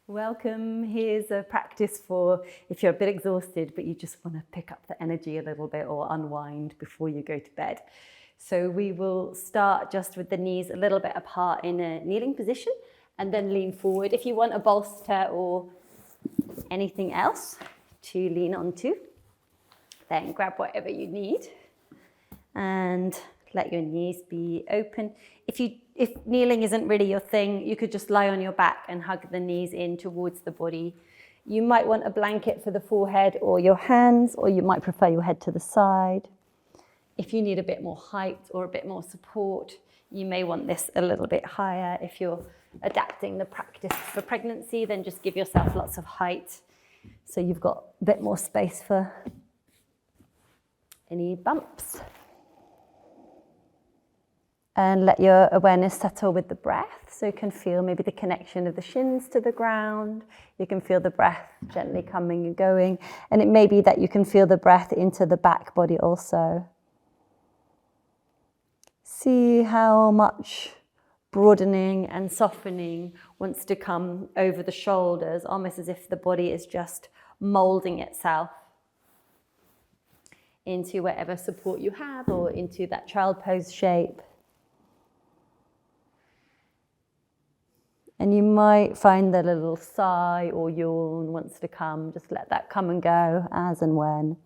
Welcome. Here's a practice for if you're a bit exhausted but you just want to pick up the energy a little bit or unwind before you go to bed. So we will start just with the knees a little bit apart in a kneeling position and then lean forward. If you want a bolster or anything else to lean onto, then grab whatever you need and let your knees be open. If kneeling isn't really your thing, you could just lie on your back and hug the knees in towards the body. You might want a blanket for the forehead or your hands, or you might prefer your head to the side. If you need a bit more height or a bit more support, you may want this a little bit higher. If you're adapting the practice for pregnancy, then just give yourself lots of height so you've got a bit more space for any bumps. And let your awareness settle with the breath. So you can feel maybe the connection of the shins to the ground. You can feel the breath gently coming and going. And it may be that you can feel the breath into the back body also. See how much broadening and softening wants to come over the shoulders, almost as if the body is just molding itself into whatever support you have or into that child pose shape. And you might find that a little sigh or yawn wants to come. Just let that come and go as and when.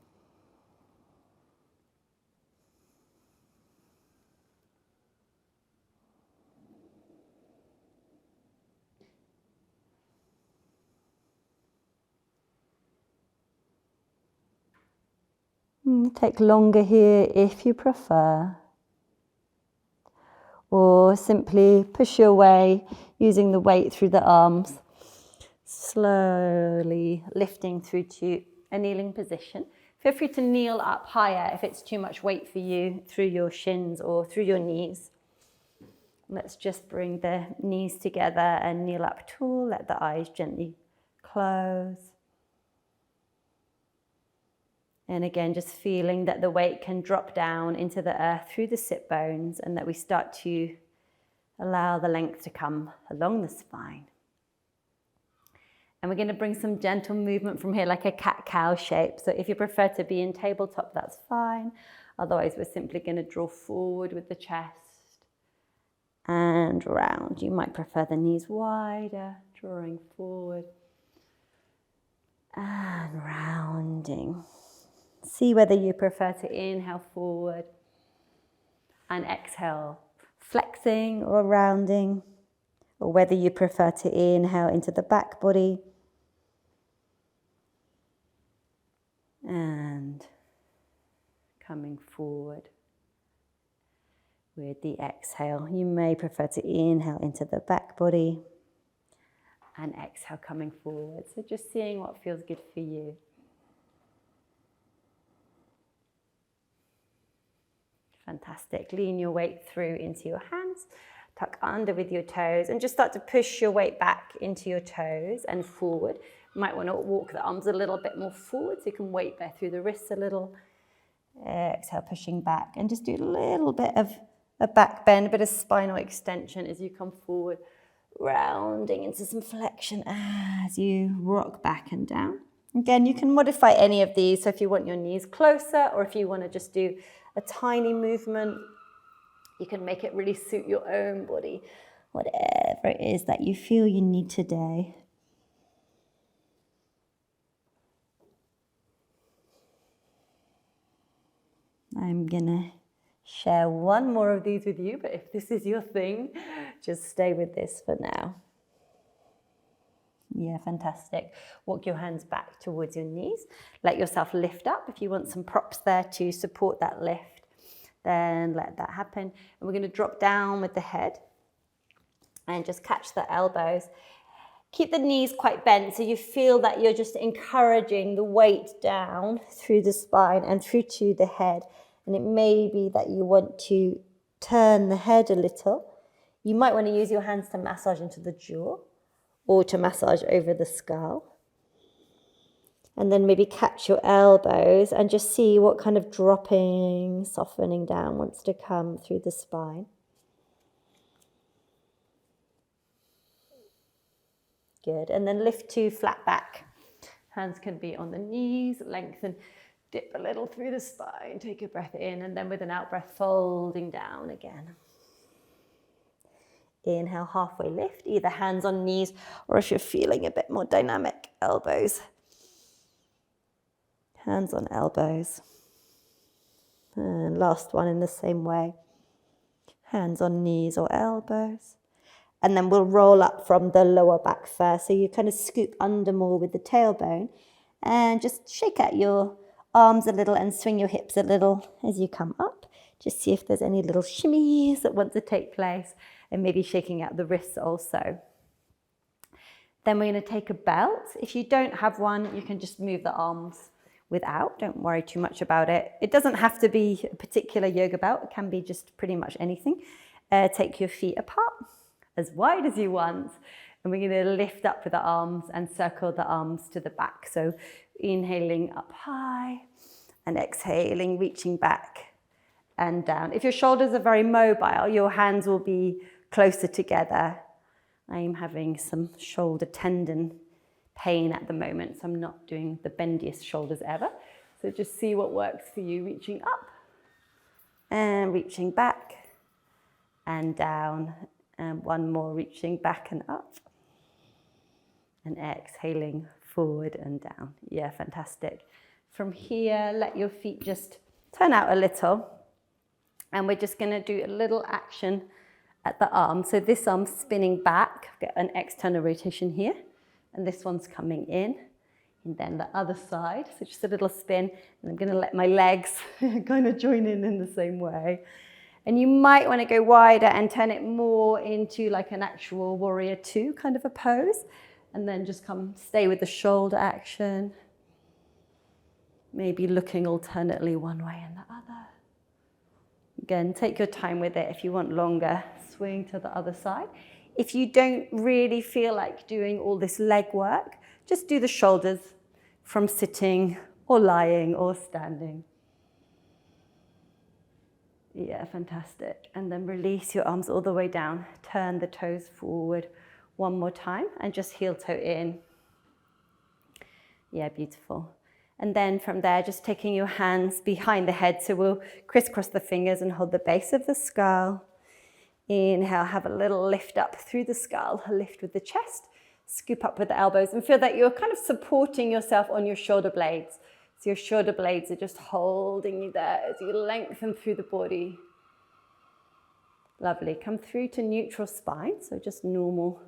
Take longer here if you prefer. Or simply push your way using the weight through the arms, slowly lifting through to a kneeling position. Feel free to kneel up higher if it's too much weight for you through your shins or through your knees. Let's just bring the knees together and kneel up tall. Let the eyes gently close. And again, just feeling that the weight can drop down into the earth through the sit bones and that we start to allow the length to come along the spine. And we're going to bring some gentle movement from here, like a cat-cow shape. So if you prefer to be in tabletop, that's fine. Otherwise, we're simply going to draw forward with the chest and round. You might prefer the knees wider, drawing forward and rounding. See whether you prefer to inhale forward and exhale, flexing or rounding, or whether you prefer to inhale into the back body and coming forward with the exhale. You may prefer to inhale into the back body and exhale coming forward. So just seeing what feels good for you. Fantastic. Lean your weight through into your hands, tuck under with your toes, and just start to push your weight back into your toes and forward. You might want to walk the arms a little bit more forward so you can weight bear through the wrists a little. Exhale, pushing back, and just do a little bit of a back bend, a bit of spinal extension as you come forward, rounding into some flexion as you rock back and down. Again, you can modify any of these. So if you want your knees closer or if you want to just do a tiny movement, you can make it really suit your own body, whatever it is that you feel you need today. I'm gonna share one more of these with you, but if this is your thing, just stay with this for now. Yeah, fantastic. Walk your hands back towards your knees. Let yourself lift up. If you want some props there to support that lift, then let that happen. And we're going to drop down with the head and just catch the elbows. Keep the knees quite bent so you feel that you're just encouraging the weight down through the spine and through to the head. And it may be that you want to turn the head a little. You might want to use your hands to massage into the jaw, or to massage over the skull. And then maybe catch your elbows and just see what kind of dropping, softening down wants to come through the spine. Good, and then lift to flat back. Hands can be on the knees, lengthen, dip a little through the spine, take a breath in, and then with an out breath, folding down again. Inhale, halfway lift, either hands on knees, or if you're feeling a bit more dynamic, elbows. Hands on elbows. And last one in the same way. Hands on knees or elbows. And then we'll roll up from the lower back first. So you kind of scoop under more with the tailbone and just shake out your arms a little and swing your hips a little as you come up. Just see if there's any little shimmies that want to take place, and maybe shaking out the wrists also. Then we're going to take a belt. If you don't have one, you can just move the arms without. Don't worry too much about it. It doesn't have to be a particular yoga belt. It can be just pretty much anything. Take your feet apart as wide as you want. And we're going to lift up with the arms and circle the arms to the back. So inhaling up high and exhaling, reaching back and down. If your shoulders are very mobile, your hands will be closer together. I'm having some shoulder tendon pain at the moment, so I'm not doing the bendiest shoulders ever. So just see what works for you, reaching up and reaching back and down. And one more, reaching back and up. And exhaling forward and down. Yeah, fantastic. From here, let your feet just turn out a little. And we're just going to do a little action at the arm. So this arm's spinning back, get an external rotation here. And this one's coming in. And then the other side, so just a little spin. And I'm going to let my legs kind of join in the same way. And you might want to go wider and turn it more into like an actual warrior two kind of a pose. And then just stay with the shoulder action. Maybe looking alternately one way and the other. Again, take your time with it. If you want longer, swing to the other side. If you don't really feel like doing all this leg work, just do the shoulders from sitting or lying or standing. Yeah, fantastic. And then release your arms all the way down. Turn the toes forward one more time and just heel toe in. Yeah, beautiful. And then from there, just taking your hands behind the head. So we'll crisscross the fingers and hold the base of the skull. Inhale, have a little lift up through the skull, a lift with the chest, scoop up with the elbows and feel that you're kind of supporting yourself on your shoulder blades. So your shoulder blades are just holding you there as you lengthen through the body. Lovely. Come through to neutral spine, so just normal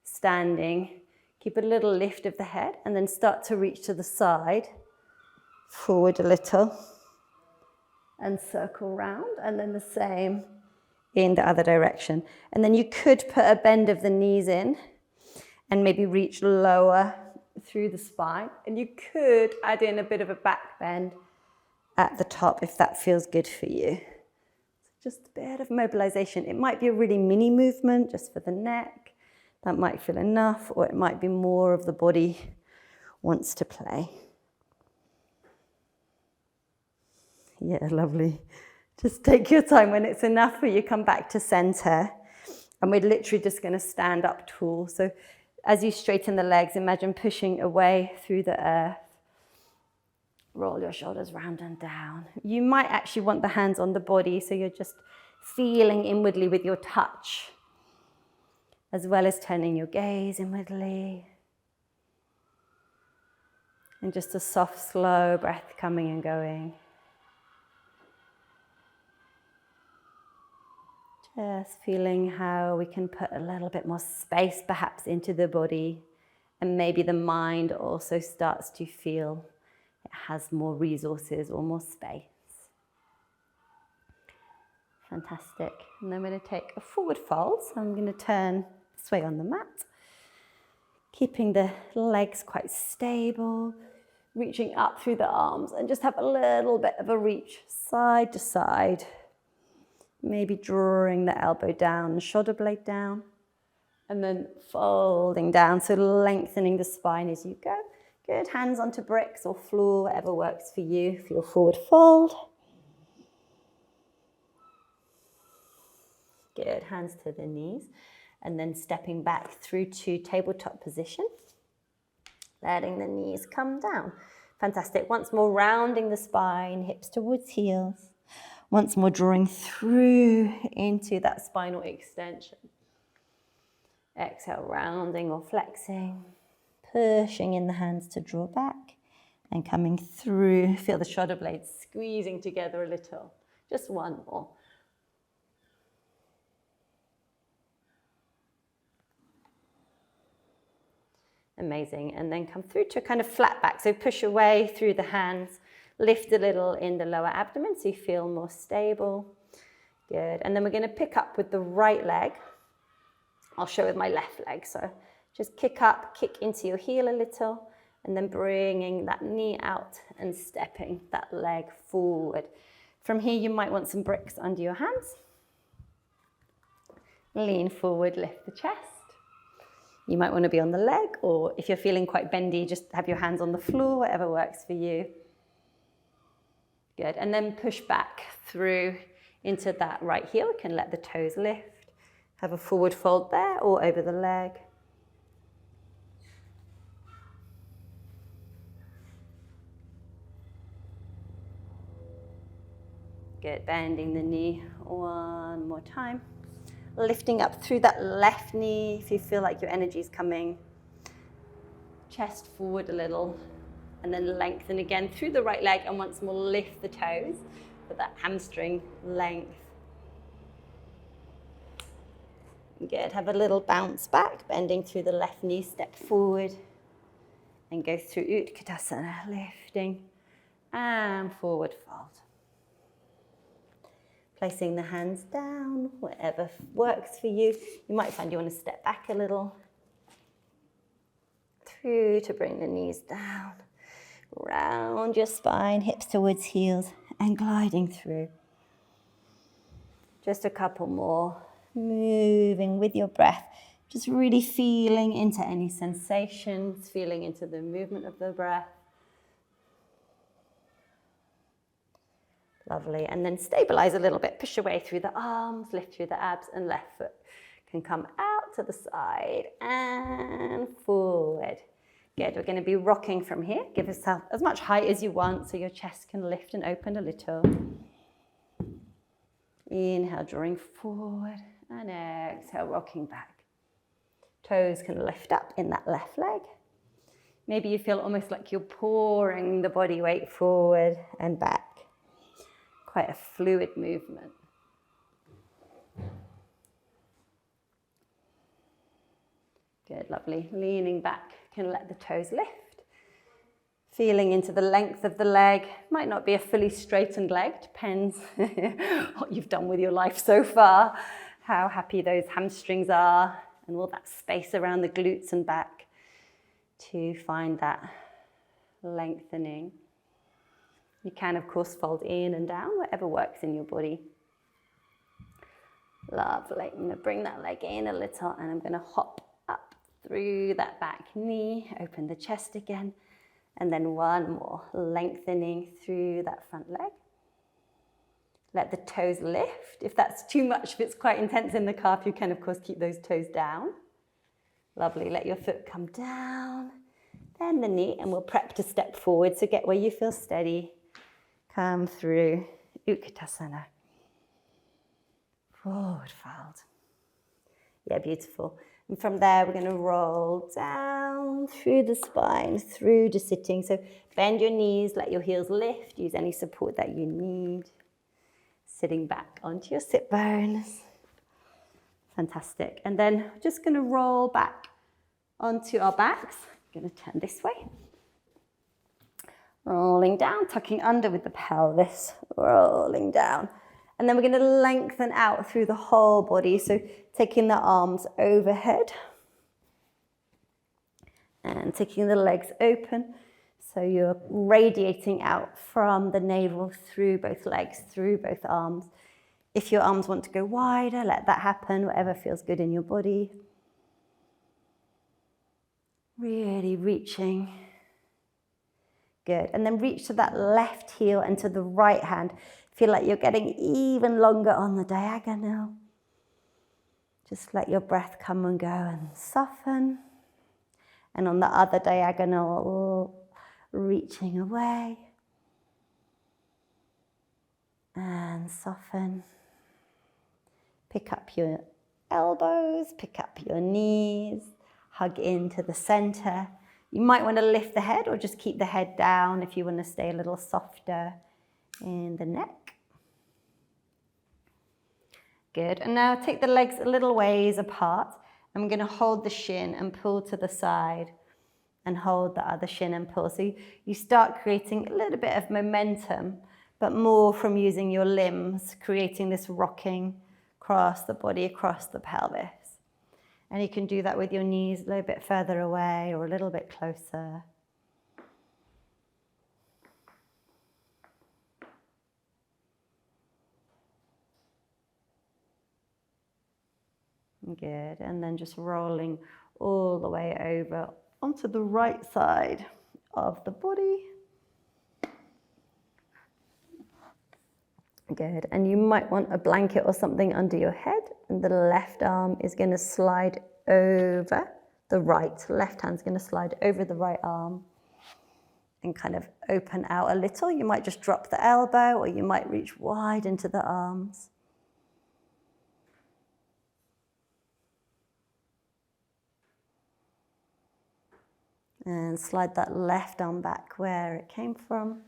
standing. Keep a little lift of the head and then start to reach to the side, forward a little and circle round, and then the same in the other direction. And then you could put a bend of the knees in and maybe reach lower through the spine. And you could add in a bit of a back bend at the top if that feels good for you. So just a bit of mobilization. It might be a really mini movement just for the neck. That might feel enough, or it might be more of the body wants to play. Yeah, lovely. Just take your time. When it's enough for you, come back to center. And we're literally just going to stand up tall. So as you straighten the legs, imagine pushing away through the earth. Roll your shoulders round and down. You might actually want the hands on the body, so you're just feeling inwardly with your touch, as well as turning your gaze inwardly. And just a soft, slow breath coming and going. Just feeling how we can put a little bit more space perhaps into the body, and maybe the mind also starts to feel it has more resources or more space. Fantastic. And then we're going to take a forward fold. So I'm going to turn this way on the mat, keeping the legs quite stable, reaching up through the arms, and just have a little bit of a reach side to side. Maybe drawing the elbow down, the shoulder blade down, and then folding down, so lengthening the spine as you go. Good, hands onto bricks or floor, whatever works for you for your forward fold. Good, hands to the knees. and then stepping back through to tabletop position. Letting the knees come down. Fantastic. Once more, rounding the spine, hips towards heels. Once more, drawing through into that spinal extension. Exhale, rounding or flexing. Pushing in the hands to draw back. And coming through, feel the shoulder blades squeezing together a little. Just one more. Amazing. And then come through to a kind of flat back. So push away through the hands. Lift a little in the lower abdomen so you feel more stable. Good. And then we're going to pick up with the right leg. I'll show with my left leg. So just kick up, kick into your heel a little, and then bringing that knee out and stepping that leg forward. From here, you might want some bricks under your hands. Lean forward, lift the chest. You might want to be on the leg, or if you're feeling quite bendy, just have your hands on the floor, whatever works for you. Good, and then push back through into that right heel. You can let the toes lift. Have a forward fold there, or over the leg. Good, bending the knee one more time. Lifting up through that left knee if you feel like your energy is coming. Chest forward a little, and then lengthen again through the right leg, and once more lift the toes for that hamstring length. Good, have a little bounce back, bending through the left knee, step forward, and go through Utkatasana, lifting and forward fold. Placing the hands down, whatever works for you. You might find you want to step back a little. Through to bring the knees down. Round your spine, hips towards heels, and gliding through. Just a couple more. Moving with your breath. Just really feeling into any sensations, feeling into the movement of the breath. Lovely, and then stabilize a little bit. Push away through the arms, lift through the abs, and left foot can come out to the side and forward. Good, we're going to be rocking from here. Give yourself as much height as you want so your chest can lift and open a little. Inhale, drawing forward, and exhale, rocking back. Toes can lift up in that left leg. Maybe you feel almost like you're pouring the body weight forward and back. Quite a fluid movement. Good, lovely. Leaning back, can let the toes lift. Feeling into the length of the leg. Might not be a fully straightened leg, depends what you've done with your life so far, how happy those hamstrings are, and all that space around the glutes and back to find that lengthening. You can, of course, fold in and down, whatever works in your body. Lovely. I'm going to bring that leg in a little, and I'm going to hop up through that back knee, open the chest again, and then one more, lengthening through that front leg. Let the toes lift. If that's too much, if it's quite intense in the calf, you can, of course, keep those toes down. Lovely. Let your foot come down, then the knee, and we'll prep to step forward, so get where you feel steady. Come through Utkatasana. Forward fold. Yeah, beautiful. And from there, we're going to roll down through the spine, through to sitting. So bend your knees, let your heels lift, use any support that you need. Sitting back onto your sit bones. Fantastic. And then we're just going to roll back onto our backs. I'm going to turn this way. Rolling down, tucking under with the pelvis, rolling down. And then we're going to lengthen out through the whole body. So taking the arms overhead and taking the legs open. So you're radiating out from the navel through both legs, through both arms. If your arms want to go wider, let that happen, whatever feels good in your body. Really reaching. Good. And then reach to that left heel and to the right hand. Feel like you're getting even longer on the diagonal. Just let your breath come and go and soften. And on the other diagonal, reaching away and soften. Pick up your elbows, pick up your knees, hug into the center. You might want to lift the head or just keep the head down if you want to stay a little softer in the neck. Good. And now take the legs a little ways apart. I'm going to hold the shin and pull to the side and hold the other shin and pull. So you start creating a little bit of momentum, but more from using your limbs, creating this rocking across the body, across the pelvis. And you can do that with your knees a little bit further away or a little bit closer. Good. And then just rolling all the way over onto the right side of the body. Good. And you might want a blanket or something under your head, and the left arm is going to slide over the right. Left hand's going to slide over the right arm and kind of open out a little. You might just drop the elbow, or you might reach wide into the arms. And slide that left arm back where it came from.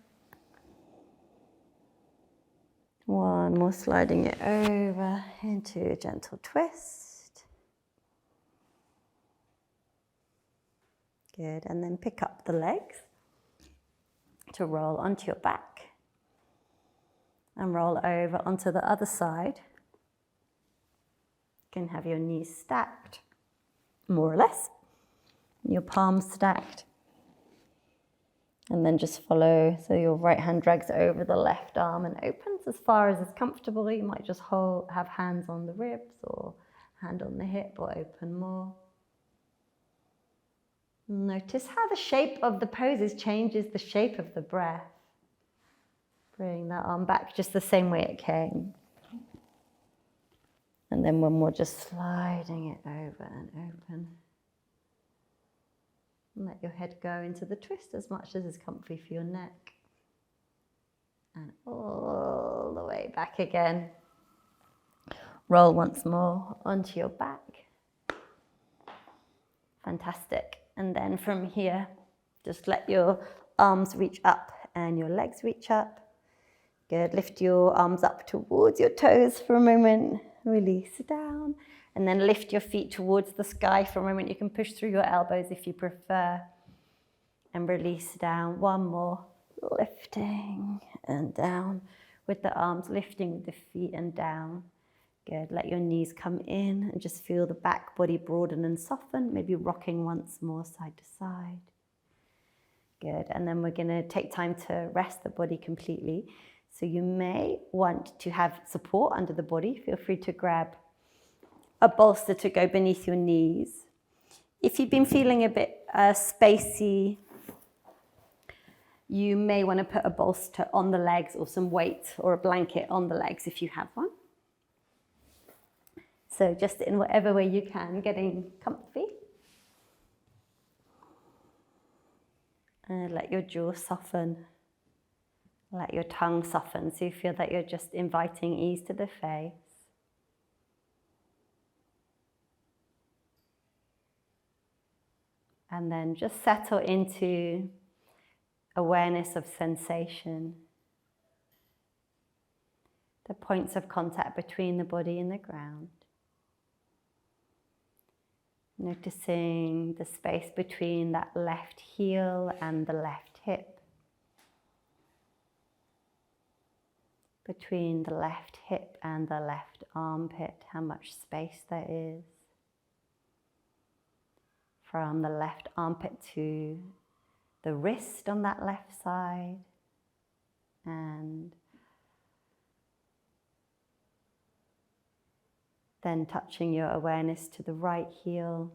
One more, sliding it over into a gentle twist. Good, and then pick up the legs to roll onto your back and roll over onto the other side. You can have your knees stacked, more or less, your palms stacked. And then just follow, so your right hand drags over the left arm and opens as far as is comfortable. You might just have hands on the ribs or hand on the hip or open more. Notice how the shape of the poses changes the shape of the breath. Bring that arm back just the same way it came. And then one more, just sliding it over and open. And let your head go into the twist as much as is comfy for your neck. And all the way back again. Roll once more onto your back. Fantastic. And then from here, just let your arms reach up and your legs reach up. Good. Lift your arms up towards your toes for a moment. Release down. And then lift your feet towards the sky for a moment. You can push through your elbows if you prefer. And release down. One more. Lifting and down. With the arms lifting with the feet and down. Good. Let your knees come in and just feel the back body broaden and soften. Maybe rocking once more side to side. Good. And then we're going to take time to rest the body completely. So you may want to have support under the body. Feel free to grab a bolster to go beneath your knees. If you've been feeling a bit spacey, you may want to put a bolster on the legs or some weight or a blanket on the legs if you have one. So just in whatever way you can, getting comfy. And let your jaw soften. Let your tongue soften so you feel that you're just inviting ease to the face. And then just settle into awareness of sensation. The points of contact between the body and the ground. Noticing the space between that left heel and the left hip. Between the left hip and the left armpit, how much space there is. From the left armpit to the wrist on that left side. And then touching your awareness to the right heel.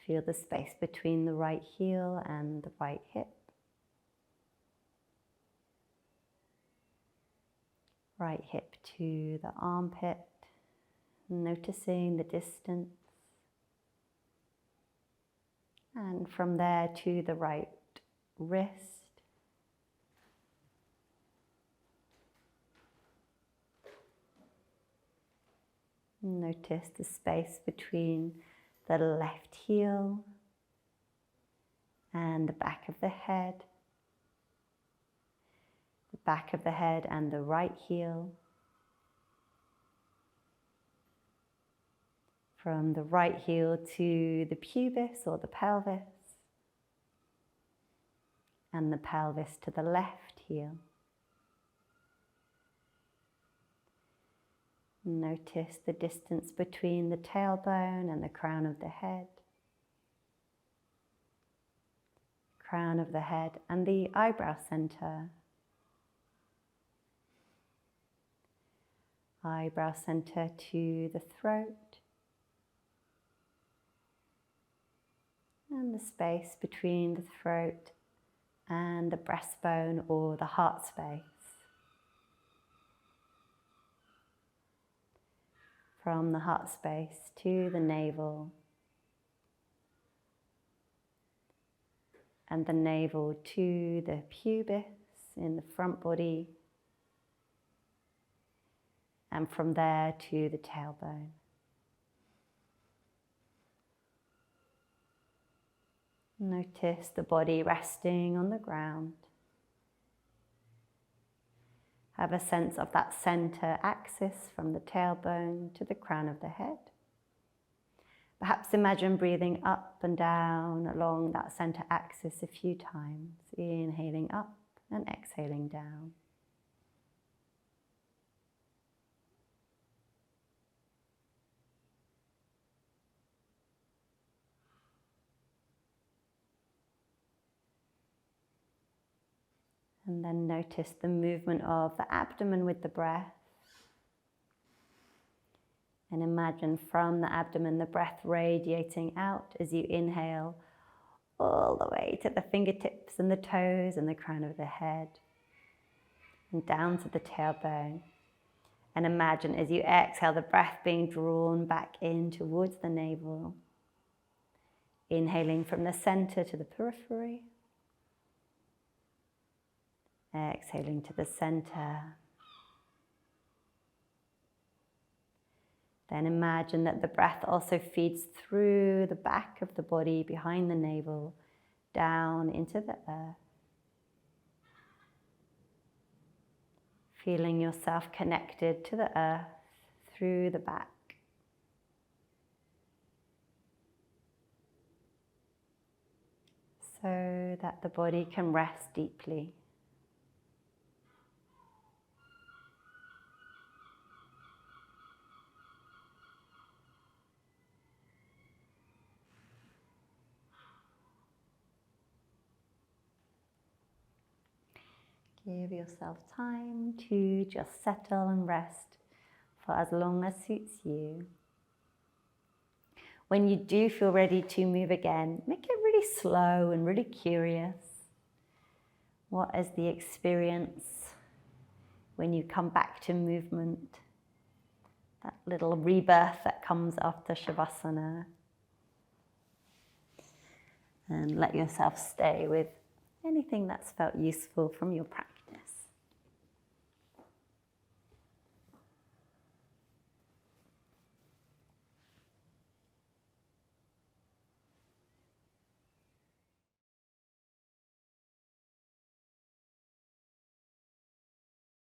Feel the space between the right heel and the right hip. Right hip to the armpit. noticing the distance. And from there to the right wrist. Notice the space between the left heel and the back of the head. The back of the head and the right heel. From the right heel to the pubis or the pelvis. And the pelvis to the left heel. Notice the distance between the tailbone and the crown of the head. Crown of the head and the eyebrow center. Eyebrow center to the throat. And the space between the throat and the breastbone or the heart space. From the heart space to the navel. And the navel to the pubis in the front body. And from there to the tailbone. Notice the body resting on the ground. Have a sense of that center axis from the tailbone to the crown of the head. Perhaps imagine breathing up and down along that center axis a few times, inhaling up and exhaling down. And then notice the movement of the abdomen with the breath. And imagine from the abdomen the breath radiating out as you inhale all the way to the fingertips and the toes and the crown of the head. And down to the tailbone. And imagine as you exhale the breath being drawn back in towards the navel. Inhaling from the center to the periphery. Exhaling to the center. Then imagine that the breath also feeds through the back of the body, behind the navel, down into the earth. Feeling yourself connected to the earth through the back. So that the body can rest deeply. Give yourself time to just settle and rest for as long as suits you. When you do feel ready to move again, make it really slow and really curious. What is the experience when you come back to movement? That little rebirth that comes after Shavasana. And let yourself stay with anything that's felt useful from your practice.